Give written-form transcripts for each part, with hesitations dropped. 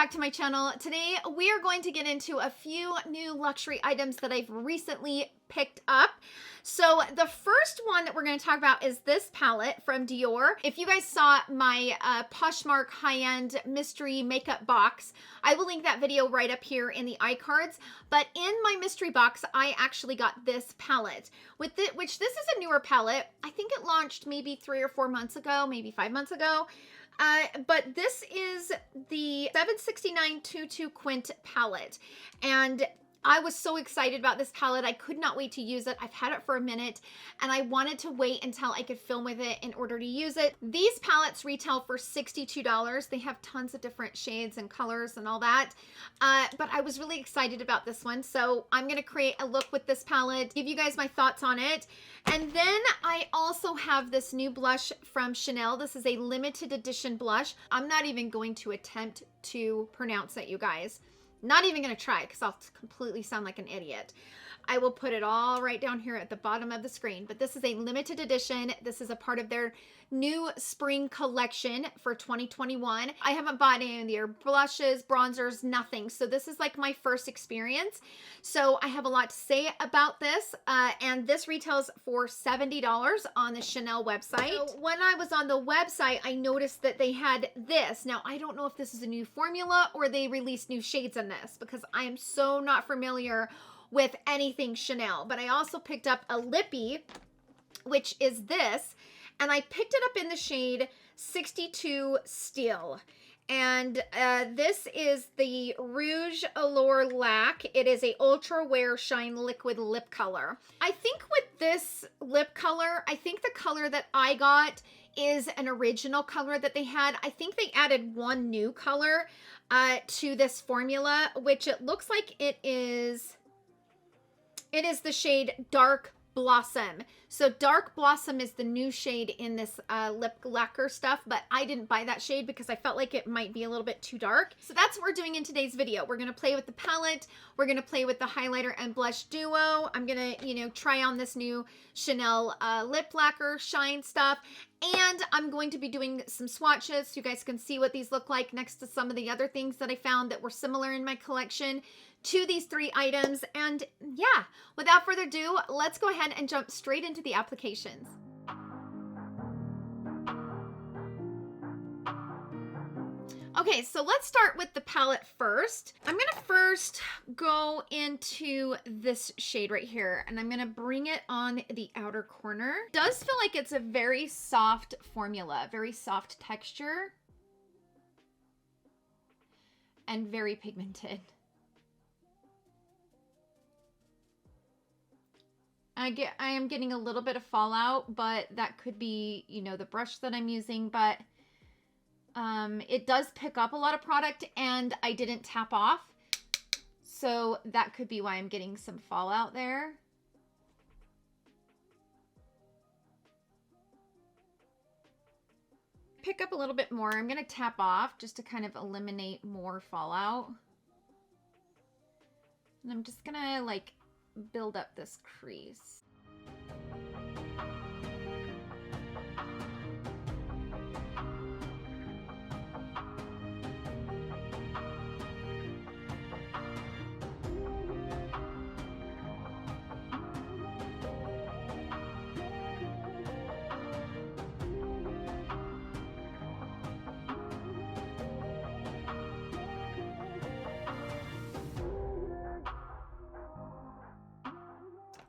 back to my channel. Today we are going to get into a few new luxury items that I've recently picked up. So the first one that we're going to talk about is this palette from Dior. If you guys saw my Poshmark high-end mystery makeup box, I will link that video right up here in the iCards. But in my mystery box, I actually got this palette, which this is a newer palette. I think it launched maybe 3 or 4 months ago, maybe 5 months ago. But this is the 769 Tutu Quint palette, and I was so excited about this palette. I could not wait to use it. I've had it for a minute and I wanted to wait until I could film with it in order to use it. These palettes retail for $62. They have tons of different shades and colors and all that. But I was really excited about this one. So I'm going to create a look with this palette, give you guys my thoughts on it. And then I also have this new blush from Chanel. This is a limited edition blush. I'm not even going to attempt to pronounce it, you guys. Not even going to try because I'll completely sound like an idiot. I will put it all right down here at the bottom of the screen. But this is a limited edition. This is a part of their new spring collection for 2021. I haven't bought any of their blushes, bronzers, nothing. So this is like my first experience. So I have a lot to say about this. And this retails for $70 on the Chanel website. So when I was on the website, I noticed that they had this. Now, I don't know if this is a new formula or they released new shades in this because I am so not familiar with anything Chanel. But I also picked up a lippy, which is this, and I picked it up in the shade 62 Steel. And this is the Rouge Allure Lac. It is a Ultrawear Shine Liquid Lip Color. I think with this lip color, I think the color that I got is an original color that they had. I think they added one new color to this formula, which it looks like it is the shade Dark Blossom. So Dark Blossom is the new shade in this lip lacquer stuff, but I didn't buy that shade because I felt like it might be a little bit too dark. So that's what we're doing in today's video. We're going to play with the palette. We're going to play with the highlighter and blush duo. I'm going to, try on this new Chanel lip lacquer shine stuff. And I'm going to be doing some swatches so you guys can see what these look like next to some of the other things that I found that were similar in my collection to these 3 items. And yeah, without further ado, let's go ahead and jump straight into the applications. Okay, so let's start with the palette first. I'm gonna first go into this shade right here, and I'm gonna bring it on the outer corner. It does feel like it's a very soft formula, very soft texture, and very pigmented. I am getting a little bit of fallout, but that could be, the brush that I'm using, but it does pick up a lot of product and I didn't tap off. So that could be why I'm getting some fallout there. Pick up a little bit more. I'm going to tap off just to kind of eliminate more fallout. And I'm just going to build up this crease.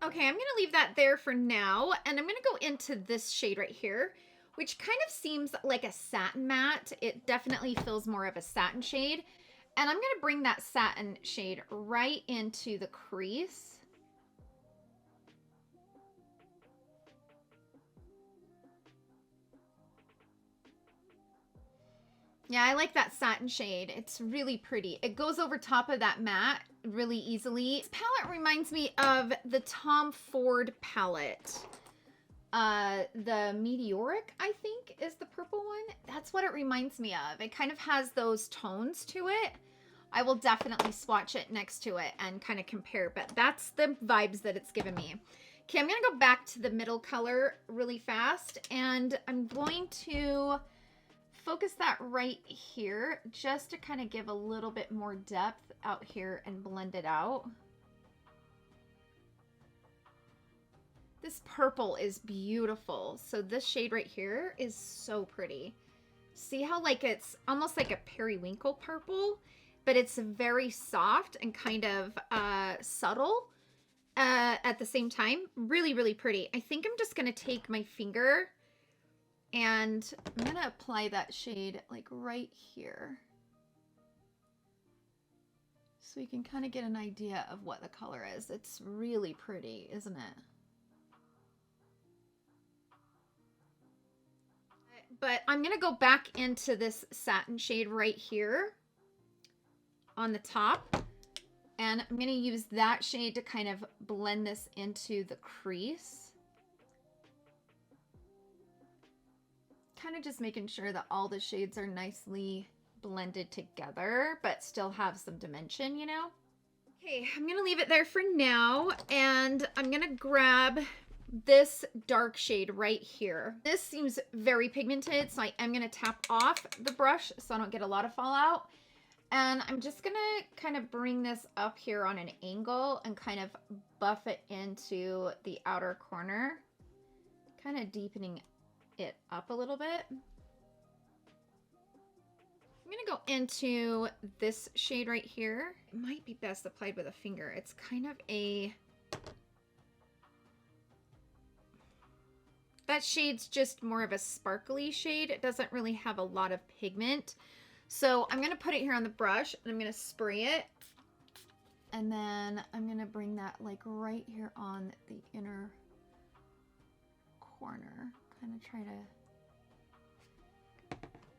Okay, I'm going to leave that there for now, and I'm going to go into this shade right here, which kind of seems like a satin matte. It definitely feels more of a satin shade, and I'm going to bring that satin shade right into the crease. Yeah, I like that satin shade. It's really pretty. It goes over top of that matte really easily. This palette reminds me of the Tom Ford palette. The Meteoric, I think, is the purple one. That's what it reminds me of. It kind of has those tones to it. I will definitely swatch it next to it and kind of compare, but that's the vibes that it's given me. Okay, I'm going to go back to the middle color really fast, and I'm going to focus that right here just to kind of give a little bit more depth out here and blend it out. This purple is beautiful. So this shade right here is so pretty. See how like it's almost like a periwinkle purple, but it's very soft and kind of subtle at the same time. Really, really pretty. I think I'm just going to take my finger and I'm going to apply that shade like right here. So you can kind of get an idea of what the color is. It's really pretty, isn't it? But I'm going to go back into this satin shade right here on the top. And I'm going to use that shade to kind of blend this into the crease. Kind of just making sure that all the shades are nicely blended together, but still have some dimension, you know? Okay, I'm going to leave it there for now. And I'm going to grab this dark shade right here. This seems very pigmented, so I am going to tap off the brush so I don't get a lot of fallout. And I'm just going to kind of bring this up here on an angle and kind of buff it into the outer corner, kind of deepening it up a little bit. I'm going to go into this shade right here. It might be best applied with a finger. It's kind of a... That shade's just more of a sparkly shade. It doesn't really have a lot of pigment. So I'm going to put it here on the brush and I'm going to spray it. And then I'm going to bring that like right here on the inner corner. Kind of try to...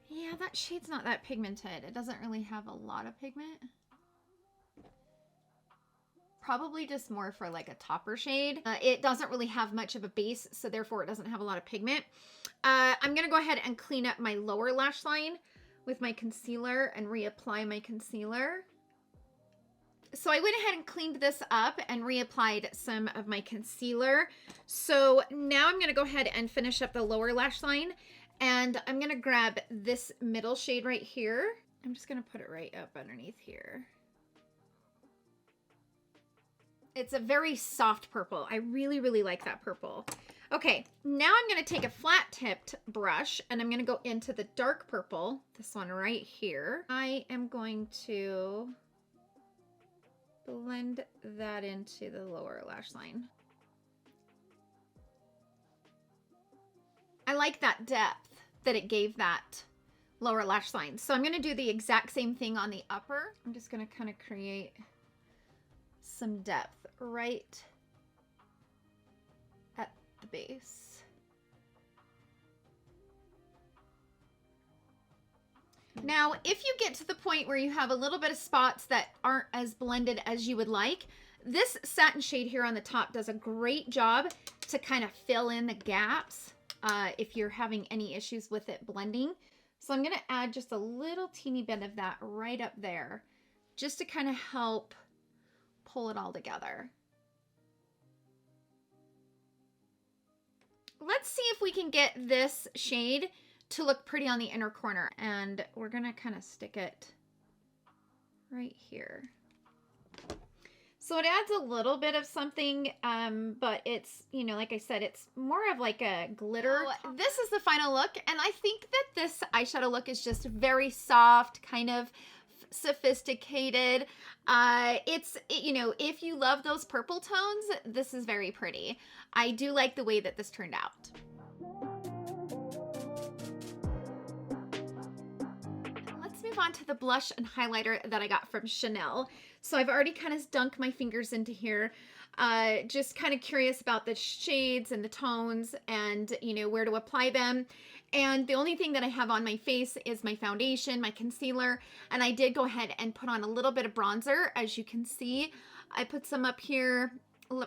Yeah, that shade's not that pigmented. It doesn't really have a lot of pigment. Probably just more for like a topper shade. It doesn't really have much of a base, so therefore it doesn't have a lot of pigment. I'm going to go ahead and clean up my lower lash line with my concealer and reapply my concealer. So I went ahead and cleaned this up and reapplied some of my concealer. So now I'm going to go ahead and finish up the lower lash line. And I'm going to grab this middle shade right here. I'm just going to put it right up underneath here. It's a very soft purple. I really, really like that purple. Okay, now I'm going to take a flat tipped brush and I'm going to go into the dark purple, this one right here. I am going to blend that into the lower lash line. I like that depth that it gave that lower lash line. So I'm going to do the exact same thing on the upper. I'm just going to kind of create some depth right at the base. Now, if you get to the point where you have a little bit of spots that aren't as blended as you would like, this satin shade here on the top does a great job to kind of fill in the gaps if you're having any issues with it blending. So I'm going to add just a little teeny bit of that right up there just to kind of help pull it all together. Let's see if we can get this shade to look pretty on the inner corner, and we're gonna kind of stick it right here. So it adds a little bit of something, but it's, you know, like I said, it's more of like a glitter. So this is the final look, and I think that this eyeshadow look is just very soft, kind of sophisticated. You know, if you love those purple tones, this is very pretty. I do like the way that this turned out. Let's move on to the blush and highlighter that I got from Chanel. So I've already kind of dunked my fingers into here. Just kind of curious about the shades and the tones and, you know, where to apply them. And the only thing that I have on my face is my foundation, my concealer, and I did go ahead and put on a little bit of bronzer. As you can see, I put some up here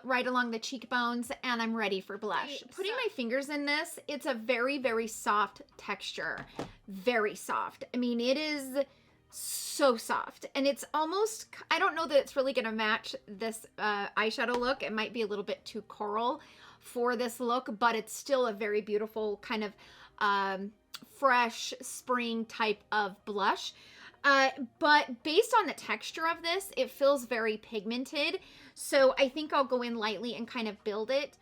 right along the cheekbones, and I'm ready for blush. Putting my fingers in this, it's a very, very soft texture. Very soft. I mean, it is so soft, and it's almost, I don't know that it's really gonna match this eyeshadow look. It might be a little bit too coral for this look, but it's still a very beautiful kind of fresh spring type of blush. But based on the texture of this, it feels very pigmented. So I think I'll go in lightly and kind of build it.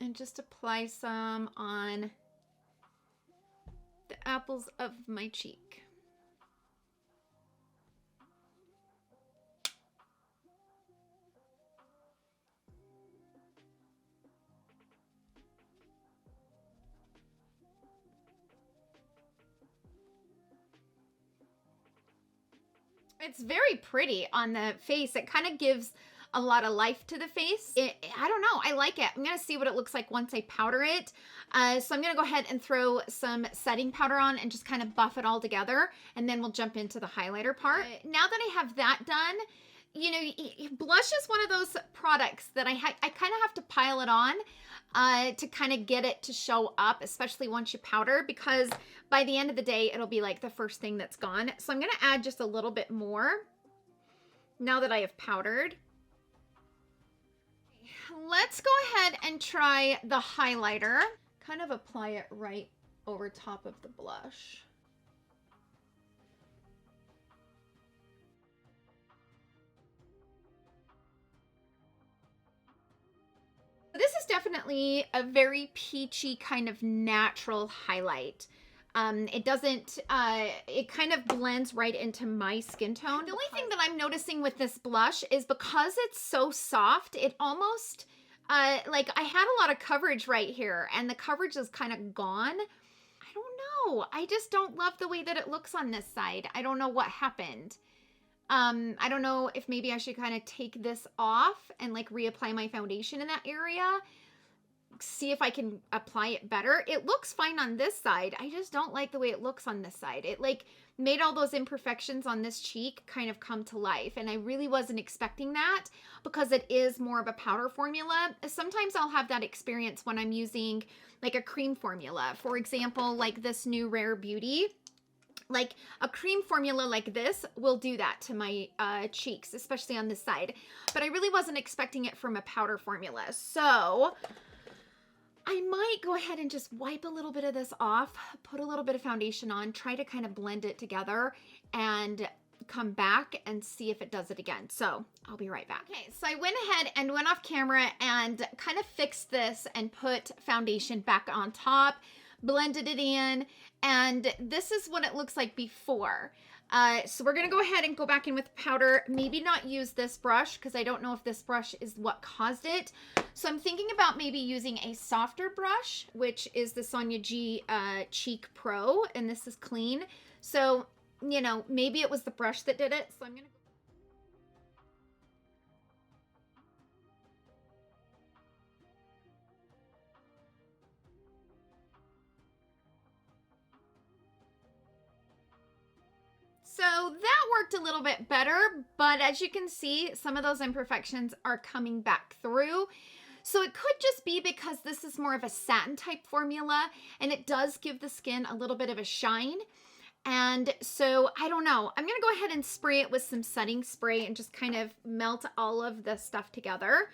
And just apply some on the apples of my cheek. It's very pretty on the face. It kind of gives a lot of life to the face. I don't know. I like it. I'm going to see what it looks like once I powder it. So I'm going to go ahead and throw some setting powder on and just kind of buff it all together. And then we'll jump into the highlighter part. Now that I have that done, you know, blush is one of those products that I kind of have to pile it on to kind of get it to show up, especially once you powder, because by the end of the day, it'll be like the first thing that's gone. So I'm going to add just a little bit more now that I have powdered. Let's go ahead and try the highlighter. Kind of apply it right over top of the blush. This is definitely a very peachy kind of natural highlight. It doesn't, it kind of blends right into my skin tone. The only thing that I'm noticing with this blush is because it's so soft, it almost, like I had a lot of coverage right here and the coverage is kind of gone. I don't know. I just don't love the way that it looks on this side. I don't know what happened. I don't know if maybe I should kind of take this off and like reapply my foundation in that area. See if I can apply it better. It looks fine on this side. I just don't like the way it looks on this side. It like made all those imperfections on this cheek kind of come to life. And I really wasn't expecting that because it is more of a powder formula. Sometimes I'll have that experience when I'm using like a cream formula. For example, like this new Rare Beauty. Like a cream formula like this will do that to my cheeks, especially on this side. But I really wasn't expecting it from a powder formula. So I might go ahead and just wipe a little bit of this off, put a little bit of foundation on, try to kind of blend it together and come back and see if it does it again. So I'll be right back. Okay, so I went ahead and went off camera and kind of fixed this and put foundation back on top, blended it in, and this is what it looks like before. So we're gonna go ahead and go back in with powder, maybe not use this brush because I don't know if this brush is what caused it. So I'm thinking about maybe using a softer brush, which is the Sonia G Cheek Pro, and this is clean. So, you know, maybe it was the brush that did it. So I'm gonna So that worked a little bit better, but as you can see, some of those imperfections are coming back through. So it could just be because this is more of a satin type formula and it does give the skin a little bit of a shine. And so I don't know, I'm gonna go ahead and spray it with some setting spray and just kind of melt all of the stuff together.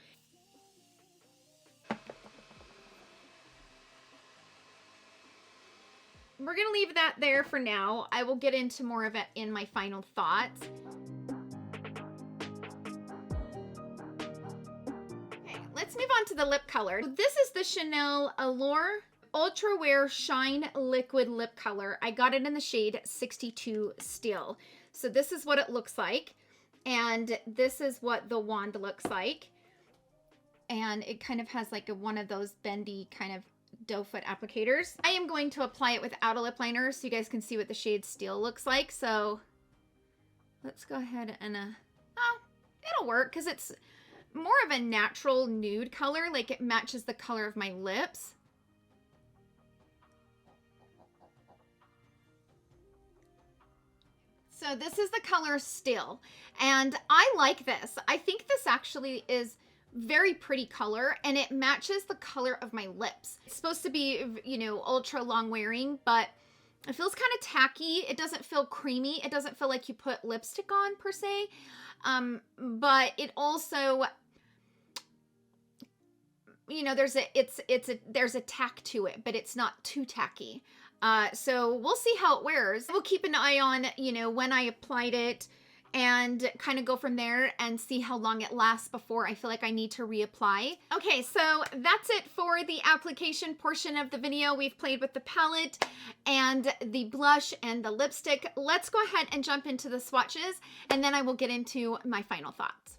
We're gonna leave that there for now. I will get into more of it in my final thoughts. Okay, let's move on to the lip color. This is the Chanel Allure Ultrawear Shine Liquid Lip Color. I got it in the shade 62 Steel. So this is what it looks like. And this is what the wand looks like. And it kind of has like one of those bendy kind of doe foot applicators. I am going to apply it without a lip liner so you guys can see what the shade Steel looks like. So let's go ahead and, oh, it'll work because it's more of a natural nude color. Like it matches the color of my lips. So this is the color Still, and I like this. I think this actually is very pretty color and it matches the color of my lips. It's supposed to be, you know, ultra long wearing, but it feels kind of tacky. It doesn't feel creamy. It doesn't feel like you put lipstick on per se. But it also, you know, there's a tack to it, but it's not too tacky. So we'll see how it wears. We'll keep an eye on, you know, when I applied it and kind of go from there and see how long it lasts before I feel like I need to reapply. Okay, so that's it for the application portion of the video. We've played with the palette and the blush and the lipstick. Let's go ahead and jump into the swatches, and then I will get into my final thoughts.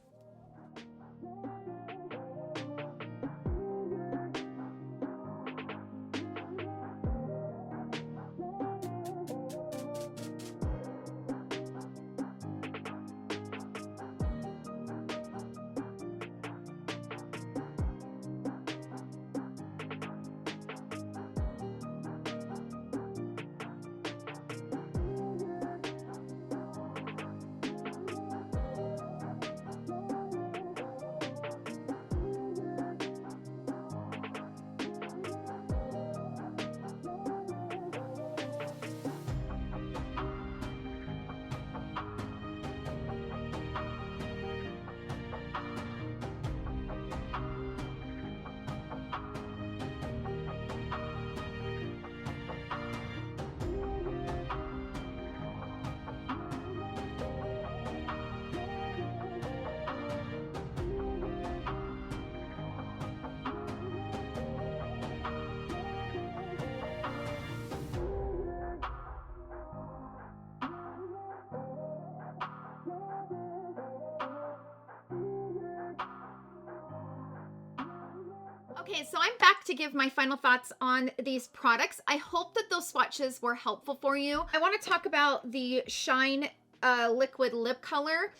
Okay, so I'm back to give my final thoughts on these products. I hope that those swatches were helpful for you. I want to talk about the Shine liquid lip color.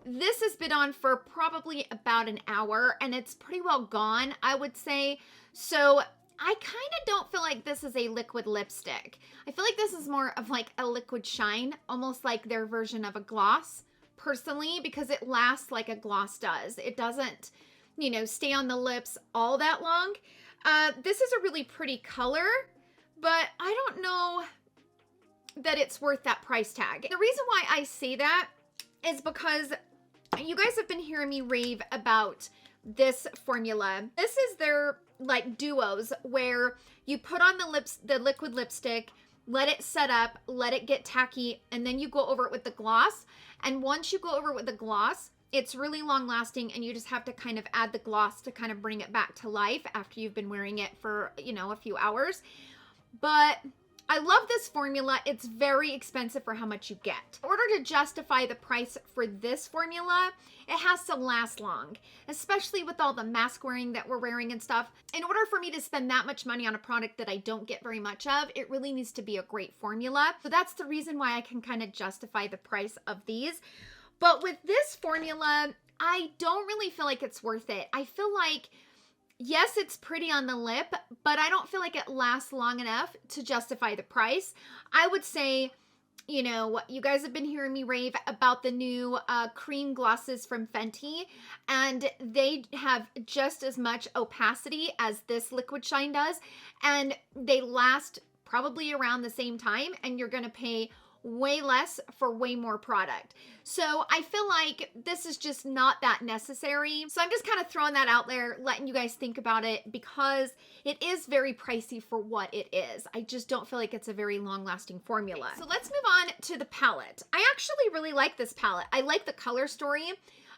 This has been on for probably about an hour, and it's pretty well gone, I would say. So I kind of don't feel like this is a liquid lipstick. I feel like this is more of like a liquid shine, almost like their version of a gloss, personally, because it lasts like a gloss does. It doesn't, you know, stay on the lips all that long. This is a really pretty color, but I don't know that it's worth that price tag. The reason why I say that is because you guys have been hearing me rave about this formula. This is their like duos where you put on the liquid lipstick, let it set up, let it get tacky, and then you go over it with the gloss. And once you go over it with the gloss, it's really long lasting, and you just have to kind of add the gloss to kind of bring it back to life after you've been wearing it for, you know, a few hours. But I love this formula. It's very expensive for how much you get. In order to justify the price for this formula, it has to last long, especially with all the mask wearing that we're wearing and stuff. In order for me to spend that much money on a product that I don't get very much of, it really needs to be a great formula. So that's the reason why I can kind of justify the price of these. But with this formula, I don't really feel like it's worth it. I feel like, yes, it's pretty on the lip, but I don't feel like it lasts long enough to justify the price. I would say, you know, you guys have been hearing me rave about the new cream glosses from Fenty, and they have just as much opacity as this liquid shine does, and they last probably around the same time, and you're gonna pay way less for way more product. So I feel like this is just not that necessary. So I'm just kind of throwing that out there, letting you guys think about it, because it is very pricey for what it is. I just don't feel like it's a very long lasting formula. So let's move on to the palette. I actually really like this palette. I like the color story.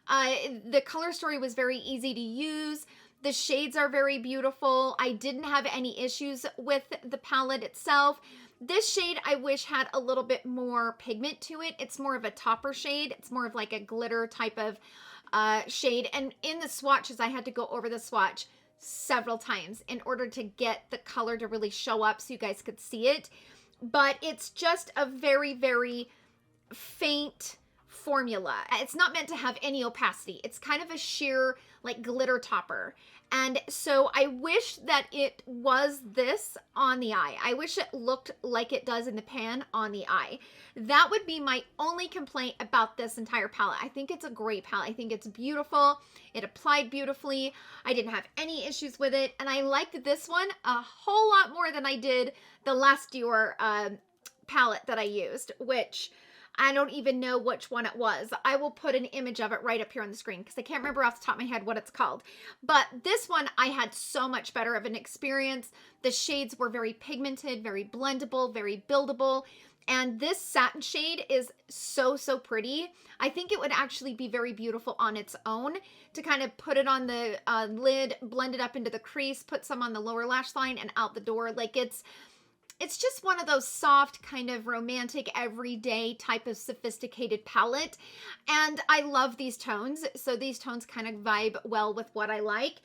The color story was very easy to use. The shades are very beautiful. I didn't have any issues with the palette itself. This shade I wish had a little bit more pigment to it. It's more of a topper shade. It's more of like a glitter type of shade. And in the swatches, I had to go over the swatch several times in order to get the color to really show up so you guys could see it. But it's just a very, very faint formula. It's not meant to have any opacity. It's kind of a sheer like glitter topper. And so I wish that it was this on the eye. I wish it looked like it does in the pan on the eye. That would be my only complaint about this entire palette. I think it's a great palette. I think it's beautiful. It applied beautifully. I didn't have any issues with it. And I liked this one a whole lot more than I did the last Dior palette that I used, which I don't even know which one it was. I will put an image of it right up here on the screen because I can't remember off the top of my head what it's called. But this one, I had so much better of an experience. The shades were very pigmented, very blendable, very buildable. And this satin shade is so, so pretty. I think it would actually be very beautiful on its own to kind of put it on the lid, blend it up into the crease, put some on the lower lash line and out the door. Like it's just one of those soft, kind of romantic, everyday type of sophisticated palette. And I love these tones. So these tones kind of vibe well with what I like.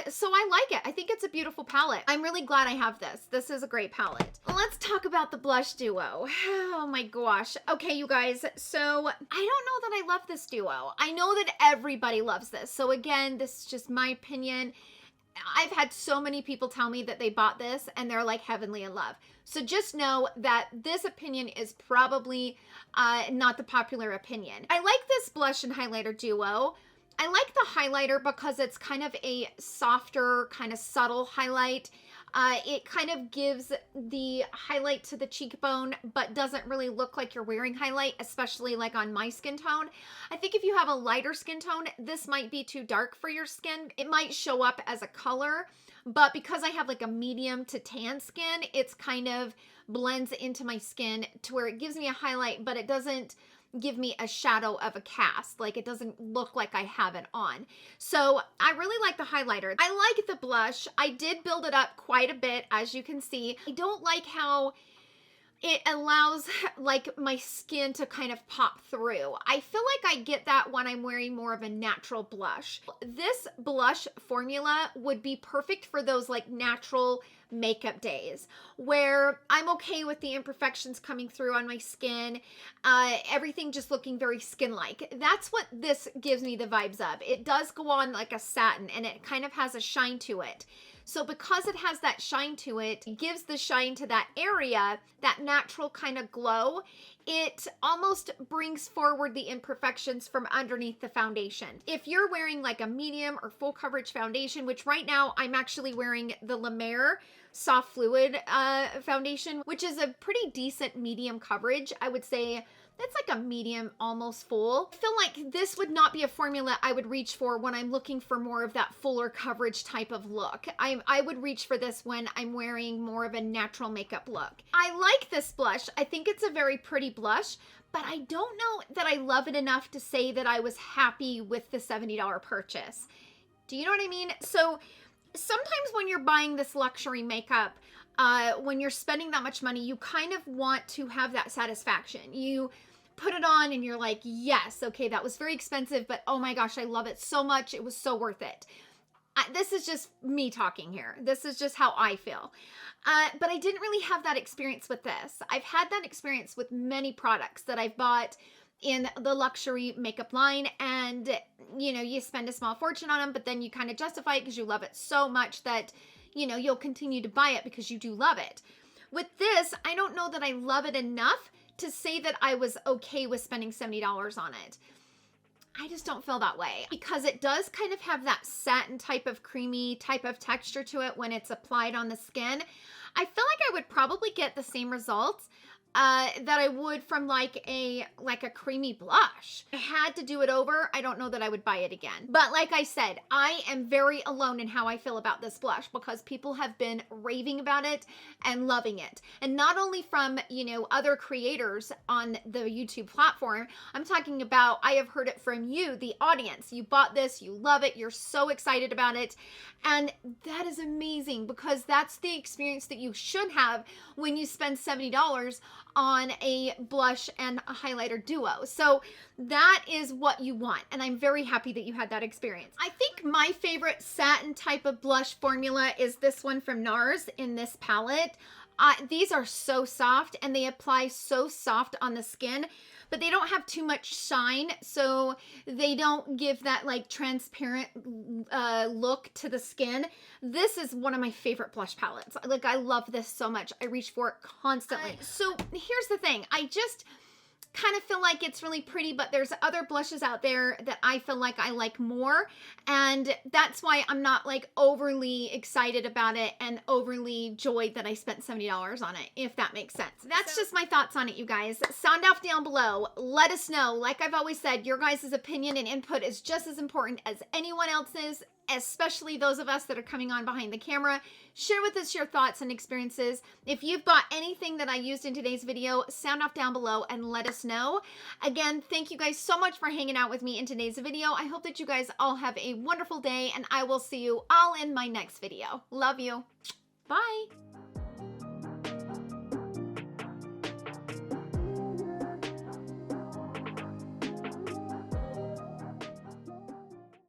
So I like it. I think it's a beautiful palette. I'm really glad I have this. This is a great palette. Let's talk about the blush duo. Oh my gosh. Okay, you guys. So I don't know that I love this duo. I know that everybody loves this. So again, this is just my opinion. I've had so many people tell me that they bought this and they're like heavenly in love. So just know that this opinion is probably not the popular opinion. I like this blush and highlighter duo. I like the highlighter because it's kind of a softer, kind of subtle highlight. It kind of gives the highlight to the cheekbone, but doesn't really look like you're wearing highlight, especially like on my skin tone. I think if you have a lighter skin tone, this might be too dark for your skin. It might show up as a color, but because I have like a medium to tan skin, it's kind of blends into my skin to where it gives me a highlight, but it doesn't give me a shadow of a cast. Like it doesn't look like I have it on. So I really like the highlighter. I like the blush. I did build it up quite a bit, as you can see. I don't like how it allows like my skin to kind of pop through. I feel like I get that when I'm wearing more of a natural blush. This blush formula would be perfect for those like natural makeup days where I'm okay with the imperfections coming through on my skin, everything just looking very skin-like. That's what this gives me the vibes of. It does go on like a satin and it kind of has a shine to it. So because it has that shine to it, it gives the shine to that area, that natural kind of glow. It almost brings forward the imperfections from underneath the foundation. If you're wearing like a medium or full coverage foundation, which right now I'm actually wearing the La Mer Soft Fluid foundation, which is a pretty decent medium coverage. I would say that's like a medium, almost full. I feel like this would not be a formula I would reach for when I'm looking for more of that fuller coverage type of look. I would reach for this when I'm wearing more of a natural makeup look. I like this blush. I think it's a very pretty blush, but I don't know that I love it enough to say that I was happy with the $70 purchase. Do you know what I mean? So sometimes when you're buying this luxury makeup, when you're spending that much money, you kind of want to have that satisfaction. You put it on and you're like, yes, okay, that was very expensive, but oh my gosh, I love it so much. It was so worth it. This is just me talking here. This is just how I feel. But I didn't really have that experience with this. I've had that experience with many products that I've bought in the luxury makeup line, and you know, you spend a small fortune on them, but then you kind of justify it because you love it so much that, you know, you'll continue to buy it because you do love it. With this, I don't know that I love it enough to say that I was okay with spending $70 on it. I just don't feel that way because it does kind of have that satin type of creamy type of texture to it when it's applied on the skin. I feel like I would probably get the same results that I would from like a creamy blush. I had to do it over. I don't know that I would buy it again. But like I said, I am very alone in how I feel about this blush because people have been raving about it and loving it. And not only from, you know, other creators on the YouTube platform, I'm talking about, I have heard it from you, the audience. You bought this, you love it, you're so excited about it. And that is amazing because that's the experience that you should have when you spend $70 on a blush and a highlighter duo. So that is what you want. And I'm very happy that you had that experience. I think my favorite satin type of blush formula is this one from NARS in this palette. These are so soft and they apply so soft on the skin, but they don't have too much shine, so they don't give that like transparent look to the skin. This is one of my favorite blush palettes. Like, I love this so much. I reach for it constantly. So here's the thing. kind of feel like it's really pretty, but there's other blushes out there that I feel like I like more. And that's why I'm not like overly excited about it and overly joyed that I spent $70 on it, if that makes sense. That's just my thoughts on it, you guys. Sound off down below. Let us know. Like I've always said, your guys' opinion and input is just as important as anyone else's, especially those of us that are coming on behind the camera. Share with us your thoughts and experiences. If you've bought anything that I used in today's video, sound off down below and let us know. Again, thank you guys so much for hanging out with me in today's video. I hope that you guys all have a wonderful day, and I will see you all in my next video. Love you. Bye.